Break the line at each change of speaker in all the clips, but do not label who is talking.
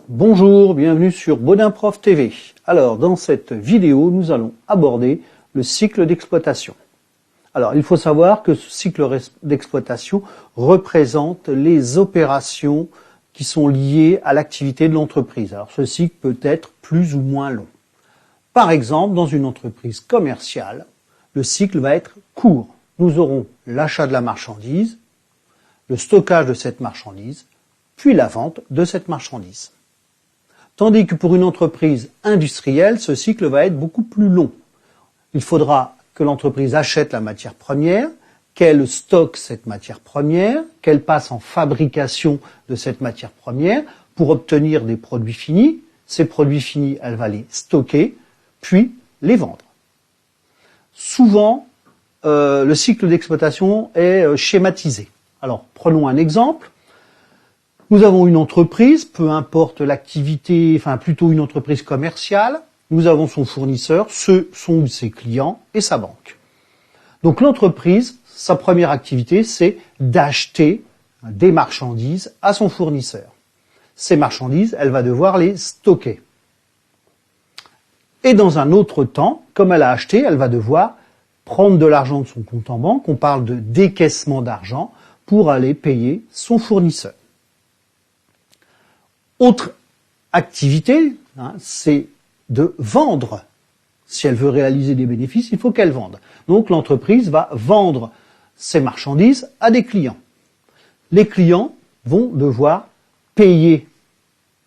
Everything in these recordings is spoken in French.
Bonjour, bienvenue sur Bodinprof TV. Alors, dans cette vidéo, nous allons aborder le cycle d'exploitation. Alors, il faut savoir que ce cycle d'exploitation représente les opérations qui sont liées à l'activité de l'entreprise. Alors, ce cycle peut être plus ou moins long. Par exemple, dans une entreprise commerciale, le cycle va être court. Nous aurons l'achat de la marchandise, le stockage de cette marchandise, puis la vente de cette marchandise. Tandis que pour une entreprise industrielle, ce cycle va être beaucoup plus long. Il faudra que l'entreprise achète la matière première, qu'elle stocke cette matière première, qu'elle passe en fabrication de cette matière première pour obtenir des produits finis. Ces produits finis, elle va les stocker, puis les vendre. Souvent, le cycle d'exploitation est schématisé. Alors, prenons un exemple. Nous avons une entreprise, peu importe l'activité, enfin plutôt une entreprise commerciale. Nous avons son fournisseur, ce sont ses clients et sa banque. Donc l'entreprise, sa première activité, c'est d'acheter des marchandises à son fournisseur. Ces marchandises, elle va devoir les stocker. Et dans un autre temps, comme elle a acheté, elle va devoir prendre de l'argent de son compte en banque, on parle de décaissement d'argent, pour aller payer son fournisseur. Autre activité, c'est de vendre. Si elle veut réaliser des bénéfices, il faut qu'elle vende. Donc l'entreprise va vendre ses marchandises à des clients. Les clients vont devoir payer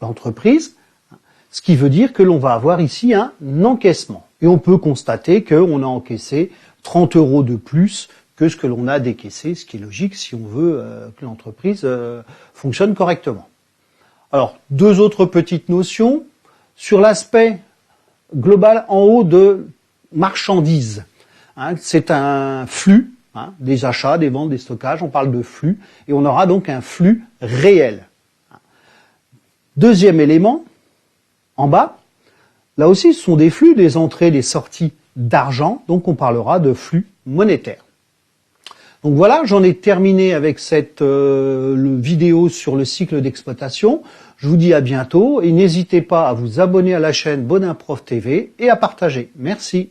l'entreprise, ce qui veut dire que l'on va avoir ici un encaissement. Et on peut constater qu'on a encaissé 30 € de plus que ce que l'on a décaissé, ce qui est logique si on veut que l'entreprise fonctionne correctement. Alors, deux autres petites notions. Sur l'aspect global en haut de marchandises, c'est un flux, des achats, des ventes, des stockages, on parle de flux, et on aura donc un flux réel. Deuxième élément, en bas, là aussi ce sont des flux, des entrées, des sorties d'argent, donc on parlera de flux monétaire. Donc voilà, j'en ai terminé avec cette vidéo sur le cycle d'exploitation. Je vous dis à bientôt et n'hésitez pas à vous abonner à la chaîne Bodinprof TV et à partager. Merci.